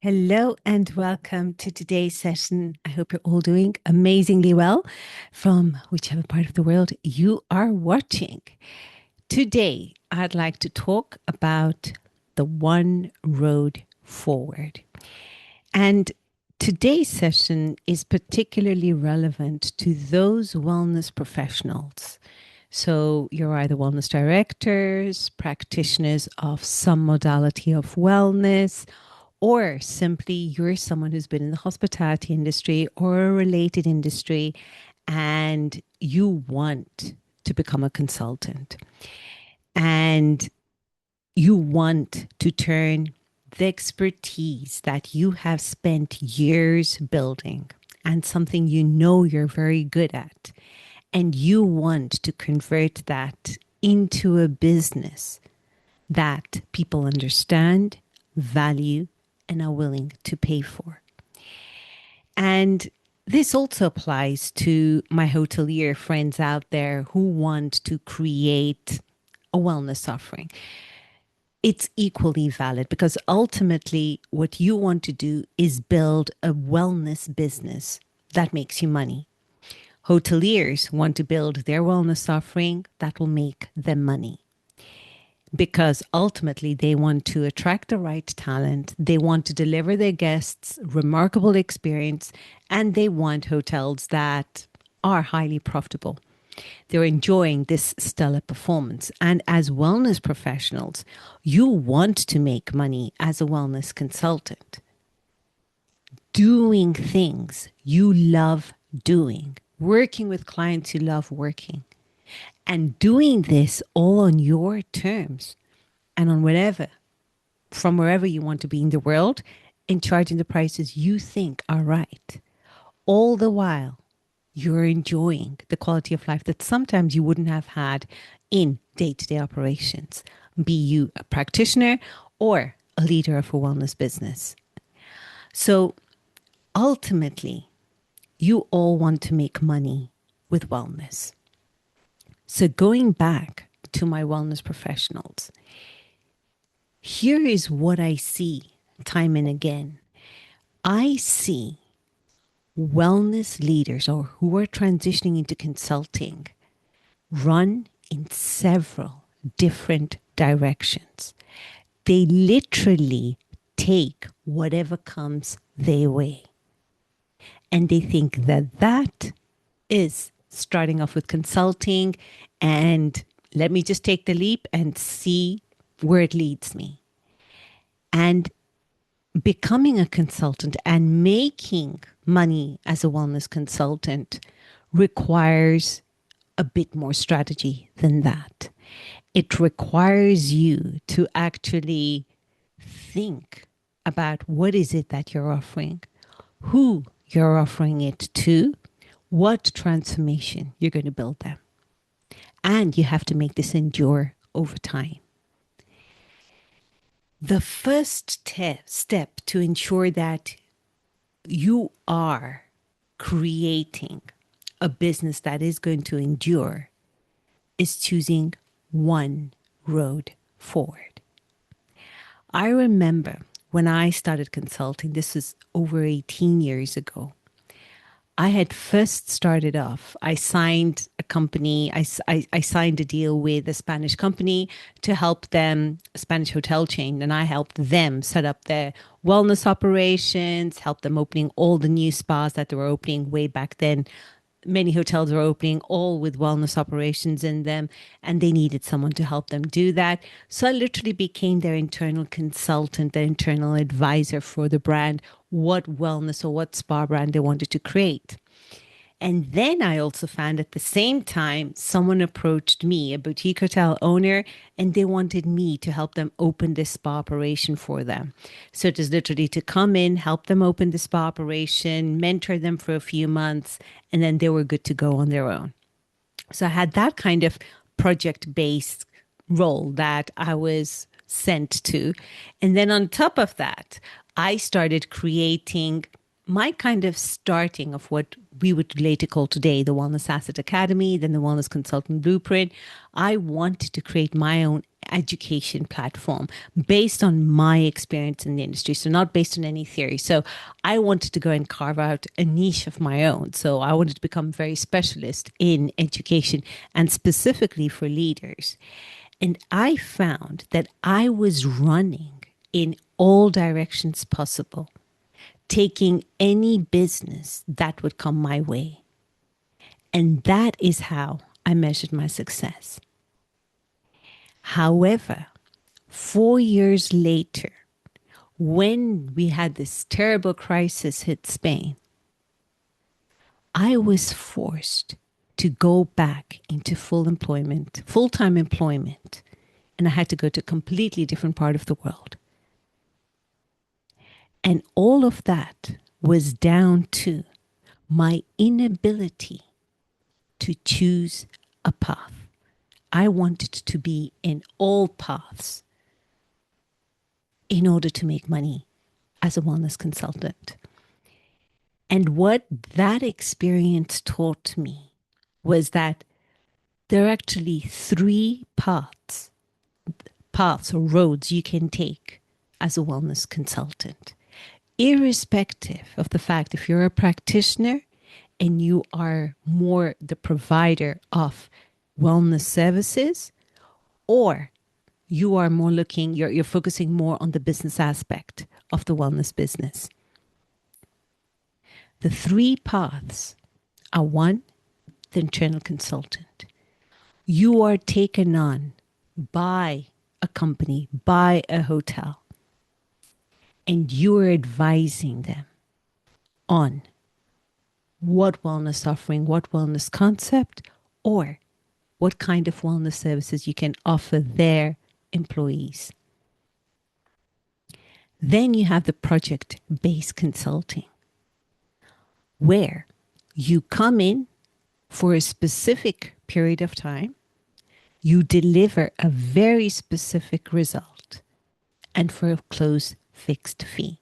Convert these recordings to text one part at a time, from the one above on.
Hello and welcome to today's session. I hope you're all doing amazingly well from whichever part of the world you are watching. Today, I'd like to talk about the one road forward. And today's session is particularly relevant to those wellness professionals. So, you're either wellness directors, practitioners of some modality of wellness, or simply you're someone who's been in the hospitality industry or a related industry and you want to become a consultant and you want to turn the expertise that you have spent years building and something you know you're very good at, and you want to convert that into a business that people understand, value, and are willing to pay for. And this also applies to my hotelier friends out there who want to create a wellness offering. It's equally valid because ultimately, what you want to do is build a wellness business that makes you money. Hoteliers want to build their wellness offering that will make them money, because ultimately they want to attract the right talent, they want to deliver their guests remarkable experience, and they want hotels that are highly profitable. They're enjoying this stellar performance. And as wellness professionals, you want to make money as a wellness consultant, doing things you love doing, working with clients you love working, and doing this all on your terms and on whatever, from wherever you want to be in the world, and charging the prices you think are right. All the while, you're enjoying the quality of life that sometimes you wouldn't have had in day to day operations, be you a practitioner or a leader of a wellness business. So ultimately, you all want to make money with wellness. So going back to my wellness professionals, here is what I see time and again. I see wellness leaders or who are transitioning into consulting run in several different directions. They literally take whatever comes their way. And they think that that is starting off with consulting, and let me just take the leap and see where it leads me. And becoming a consultant and making money as a wellness consultant requires a bit more strategy than that. It requires you to actually think about what is it that you're offering, who you're offering it to, what transformation you're going to build them. And you have to make this endure over time. The first step to ensure that you are creating a business that is going to endure is choosing one road forward. I remember when I started consulting, this is over 18 years ago. I had first started off, I signed a company, I signed a deal with a Spanish company to help them, a Spanish hotel chain, and I helped them set up their wellness operations, help them opening all the new spas that they were opening way back then. Many hotels were opening, all with wellness operations in them, and they needed someone to help them do that. So I literally became their internal consultant, their internal advisor for the brand, what wellness or what spa brand they wanted to create. And then I also found at the same time, someone approached me, a boutique hotel owner, and they wanted me to help them open this spa operation for them. So it is literally to come in, help them open the spa operation, mentor them for a few months, and then they were good to go on their own. So I had that kind of project based role that I was sent to. And then on top of that, I started creating my kind of starting of what we would later call today the Wellness Asset Academy, then the Wellness Consultant Blueprint, I wanted to create my own education platform based on my experience in the industry. So, not based on any theory. So, I wanted to go and carve out a niche of my own. So, I wanted to become very specialist in education and specifically for leaders. And I found that I was running in all directions possible, taking any business that would come my way. And that is how I measured my success. However, 4 years later, when we had this terrible crisis hit Spain, I was forced to go back into full employment, full-time employment, and I had to go to a completely different part of the world. And all of that was down to my inability to choose a path. I wanted to be in all paths in order to make money as a wellness consultant. And what that experience taught me was that there are actually three paths or roads you can take as a wellness consultant, irrespective of the fact if you're a practitioner and you are more the provider of wellness services, or you are more looking, you're focusing more on the business aspect of the wellness business. The three paths are: one, the internal consultant. You are taken on by a company, by a hotel, and you are advising them on what wellness offering, what wellness concept, or what kind of wellness services you can offer their employees. Then you have the project-based consulting, where you come in for a specific period of time, you deliver a very specific result, and for a close fixed fee.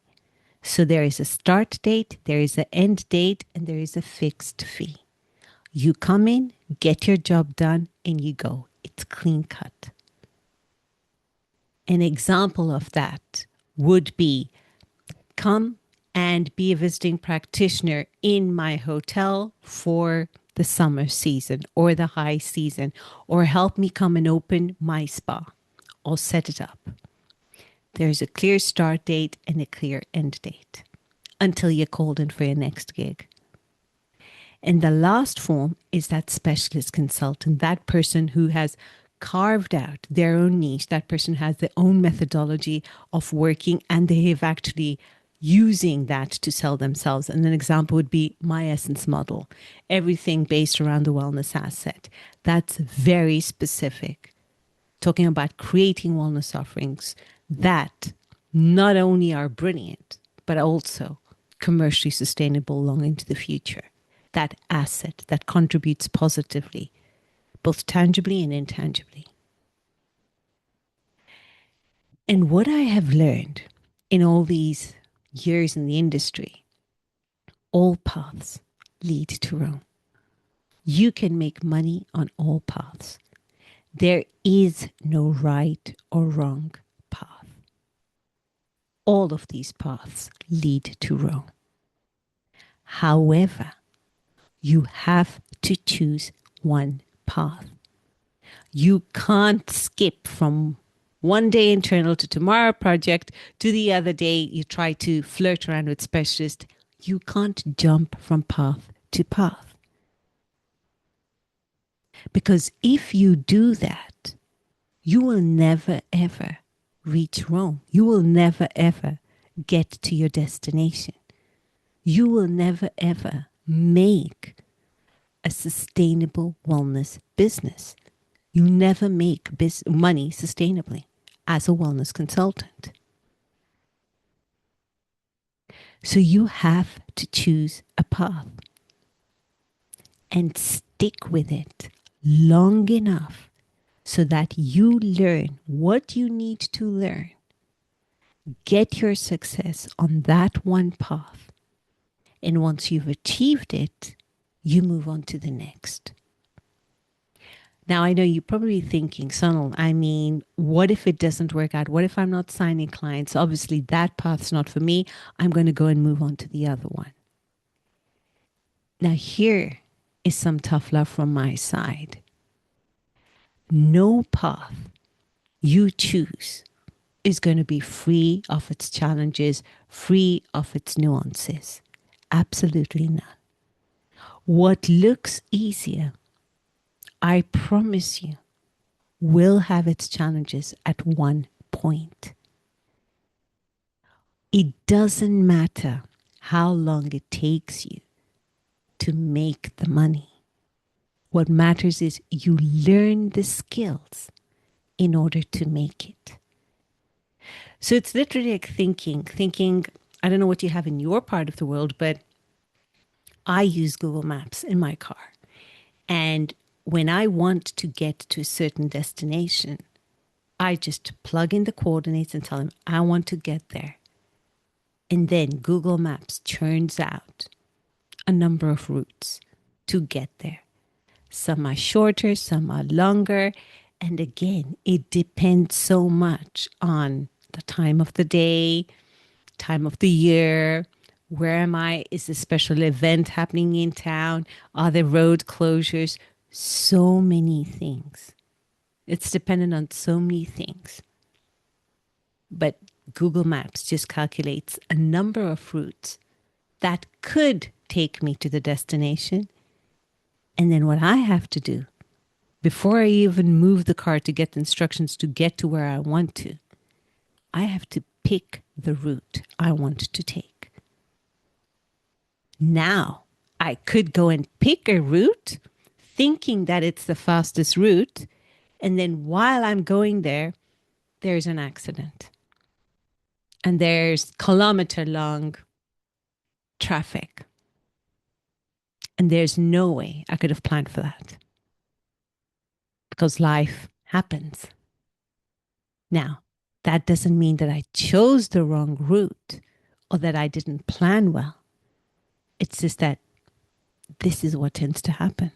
So there is a start date, there is an end date, and there is a fixed fee. You come in, get your job done, and you go. It's clean cut. An example of that would be come and be a visiting practitioner in my hotel for the summer season or the high season, or help me come and open my spa. I'll set it up. There's a clear start date and a clear end date until you're called in for your next gig. And the last form is that specialist consultant, that person who has carved out their own niche, that person has their own methodology of working, and they have actually using that to sell themselves. And an example would be my Essence model, everything based around the wellness asset. That's very specific, talking about creating wellness offerings that not only are brilliant, but also commercially sustainable long into the future. That asset that contributes positively, both tangibly and intangibly. And what I have learned in all these years in the industry, all paths lead to Rome. You can make money on all paths. There is no right or wrong path. All of these paths lead to Rome. However, you have to choose one path. You can't skip from one day internal to tomorrow project to the other day you try to flirt around with specialist. You can't jump from path to path. Because if you do that, you will never ever reach Rome. You will never ever get to your destination. You will never ever make a sustainable wellness business. You never make money sustainably as a wellness consultant. So you have to choose a path and stick with it long enough so that you learn what you need to learn, get your success on that one path, And once you've achieved it, you move on to the next. Now, I know you're probably thinking, Sonal, I mean, what if it doesn't work out? What if I'm not signing clients? Obviously, that path's not for me. I'm going to go and move on to the other one. Now, here is some tough love from my side. No path you choose is going to be free of its challenges, free of its nuances. Absolutely none. What looks easier, I promise you, will have its challenges at one point. It doesn't matter how long it takes you to make the money. What matters is you learn the skills in order to make it. So it's literally like thinking, I don't know what you have in your part of the world, but I use Google Maps in my car. And when I want to get to a certain destination, I just plug in the coordinates and tell them I want to get there. And then Google Maps churns out a number of routes to get there. Some are shorter, some are longer. And again, it depends so much on the time of the day, time of the year. Where am I? Is a special event happening in town? Are there road closures? So many things. It's dependent on so many things. But Google Maps just calculates a number of routes that could take me to the destination. And then what I have to do, before I even move the car to get the instructions to get to where I want to, I have to pick the route I want to take. Now, I could go and pick a route thinking that it's the fastest route. And then while I'm going there, there's an accident. And there's kilometer long traffic. And there's no way I could have planned for that because life happens. Now, that doesn't mean that I chose the wrong route or that I didn't plan well. It's just that this is what tends to happen.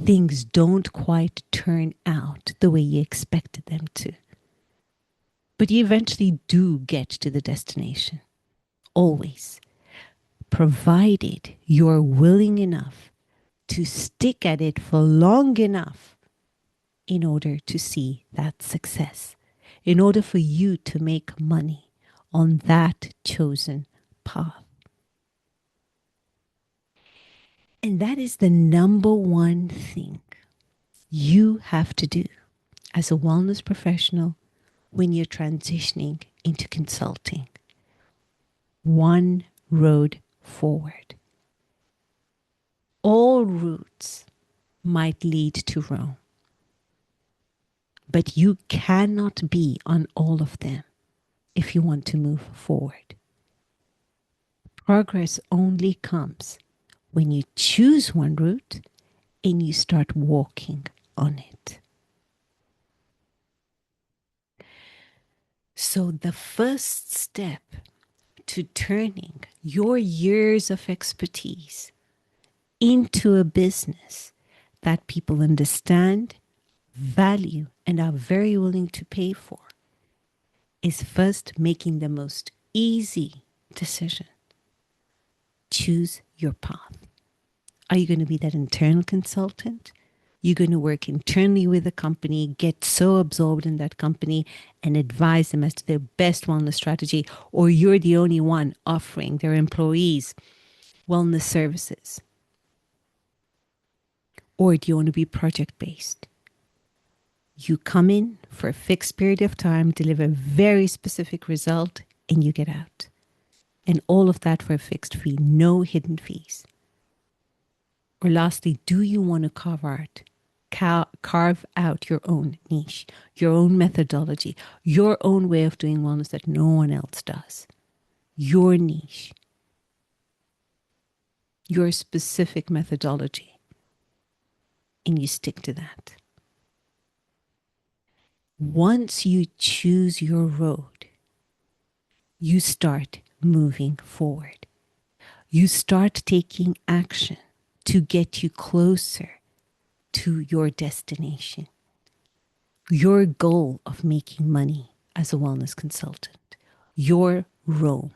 Things don't quite turn out the way you expected them to. But you eventually do get to the destination. Always. Provided you're willing enough to stick at it for long enough in order to see that success, in order for you to make money on that chosen path. And that is the number one thing you have to do as a wellness professional when you're transitioning into consulting. One road forward. All routes might lead to Rome, but you cannot be on all of them if you want to move forward. Progress only comes when you choose one route and you start walking on it. So the first step to turning your years of expertise into a business that people understand, value, and are very willing to pay for is first making the most easy decision. Choose your path. Are you going to be that internal consultant? You're going to work internally with a company, get so absorbed in that company and advise them as to their best wellness strategy, or you're the only one offering their employees wellness services? Or do you want to be project-based? You come in for a fixed period of time, deliver a very specific result, and you get out. And all of that for a fixed fee, no hidden fees. Or lastly, do you want to carve out your own niche, your own methodology, your own way of doing wellness that no one else does? Your niche, your specific methodology, and you stick to that. Once you choose your road, you start moving forward. You start taking action to get you closer to your destination, your goal of making money as a wellness consultant, your role.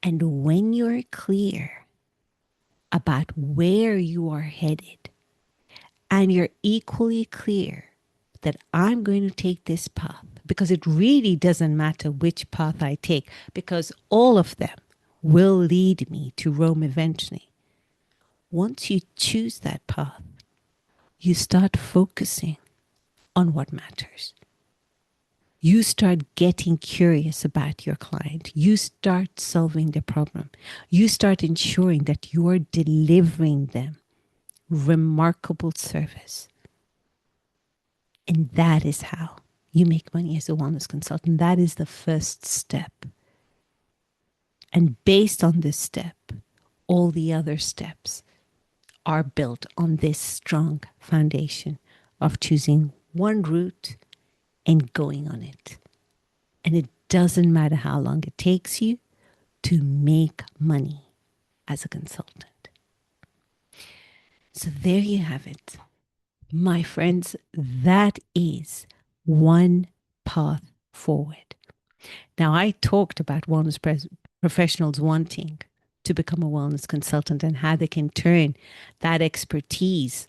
And when you're clear about where you are headed, and you're equally clear that I'm going to take this path, because it really doesn't matter which path I take, because all of them will lead me to Rome eventually. Once you choose that path, you start focusing on what matters. You start getting curious about your client. You start solving the problem. You start ensuring that you're delivering them remarkable service. And that is how you make money as a wellness consultant. That is the first step. And based on this step, all the other steps are built on this strong foundation of choosing one route and going on it. And it doesn't matter how long it takes you to make money as a consultant. So there you have it. My friends, that is one path forward. Now, I talked about wellness professionals wanting to become a wellness consultant and how they can turn that expertise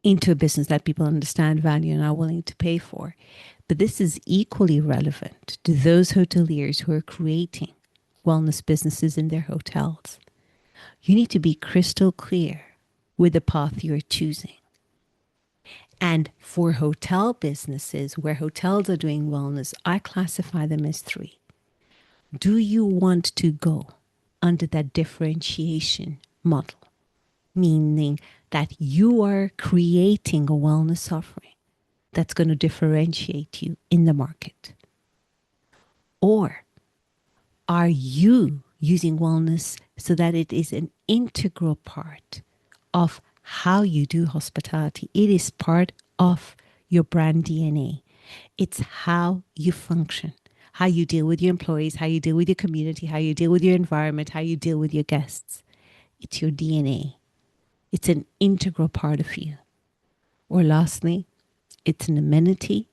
into a business that people understand, value, and are willing to pay for. But this is equally relevant to those hoteliers who are creating wellness businesses in their hotels. You need to be crystal clear with the path you're choosing. And for hotel businesses where hotels are doing wellness, I classify them as three. Do you want to go under that differentiation model? Meaning that you are creating a wellness offering that's going to differentiate you in the market? Or are you using wellness so that it is an integral part of how you do hospitality? It is part of your brand DNA. It's how you function, how you deal with your employees, how you deal with your community, how you deal with your environment, how you deal with your guests. It's your DNA. It's an integral part of you. Or lastly, it's an amenity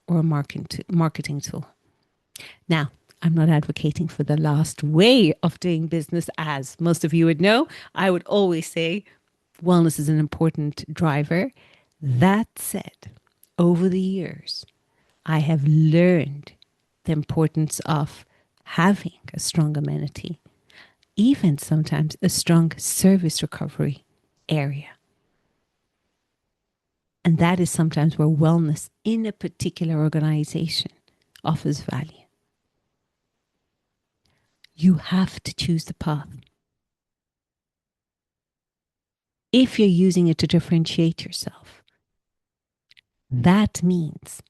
or a marketing tool. Now, I'm not advocating for the last way of doing business. As most of you would know, I would always say wellness is an important driver. That said, over the years, I have learned the importance of having a strong amenity, even sometimes a strong service recovery area. And that is sometimes where wellness in a particular organization offers value. You have to choose the path. If you're using it to differentiate yourself, that means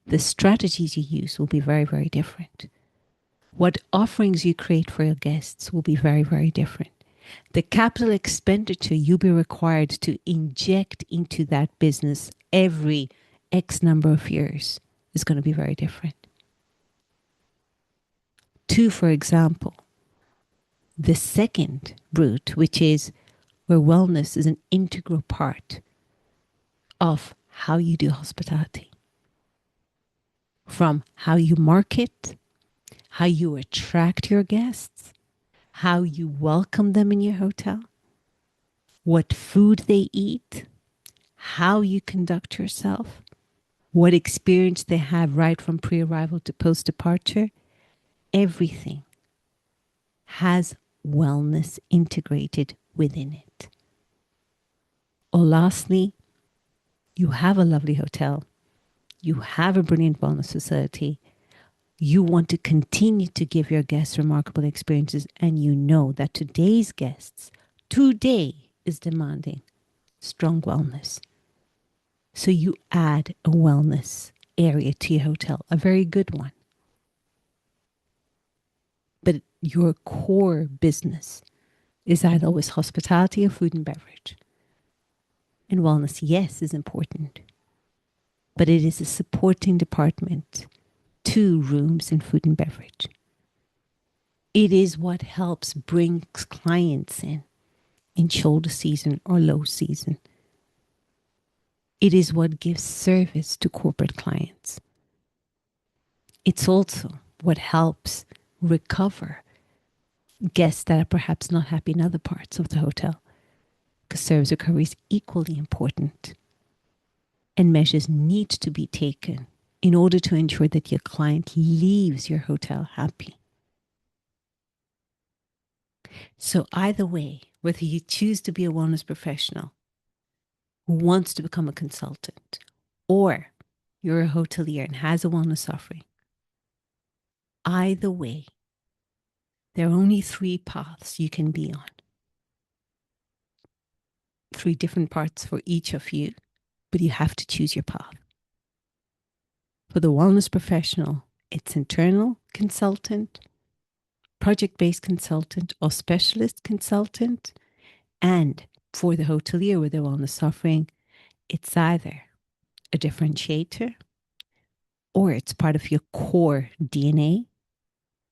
the strategies you use will be very, very different. What offerings you create for your guests will be very, very different. The capital expenditure you'll be required to inject into that business every X number of years is going to be very different. Two, for example, the second route, which is where wellness is an integral part of how you do hospitality. From how you market, how you attract your guests, how you welcome them in your hotel, what food they eat, how you conduct yourself, what experience they have right from pre-arrival to post-departure. Everything has wellness integrated within it. Or lastly, you have a lovely hotel. You have a brilliant wellness facility. You want to continue to give your guests remarkable experiences, and you know that today's guests today is demanding strong wellness. So you add a wellness area to your hotel, a very good one. But your core business is either always hospitality or food and beverage. And wellness, yes, is important, but it is a supporting department to rooms and food and beverage. It is what helps bring clients in shoulder season or low season. It is what gives service to corporate clients. It's also what helps recover guests that are perhaps not happy in other parts of the hotel, because service recovery is equally important and measures need to be taken in order to ensure that your client leaves your hotel happy. So either way, whether you choose to be a wellness professional who wants to become a consultant, or you're a hotelier and has a wellness offering, either way, there are only three paths you can be on. Three different parts for each of you, but you have to choose your path. For the wellness professional, it's internal consultant, project-based consultant, or specialist consultant. And for the hotelier with a wellness offering, it's either a differentiator, or it's part of your core DNA,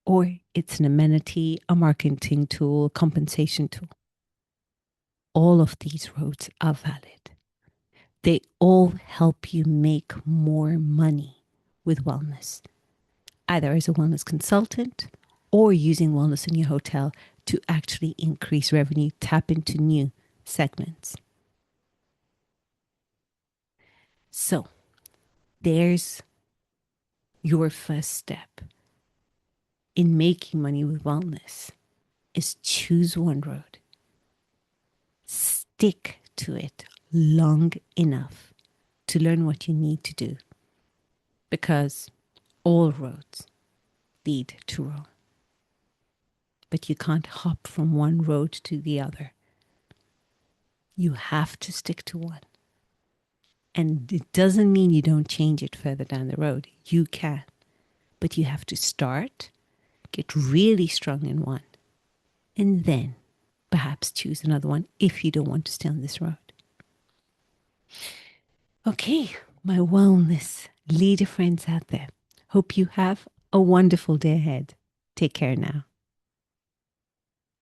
or it's an amenity, a marketing tool, a compensation tool. All of these roads are valid. They all help you make more money with wellness, either as a wellness consultant or using wellness in your hotel to actually increase revenue, tap into new segments. So there's your first step in making money with wellness is choose one road. Stick to it long enough to learn what you need to do, because all roads lead to Rome. But you can't hop from one road to the other. You have to stick to one. And it doesn't mean you don't change it further down the road. You can. But you have to start, get really strong in one, and then perhaps choose another one if you don't want to stay on this road. Okay, my wellness leader friends out there. Hope you have a wonderful day ahead. Take care now.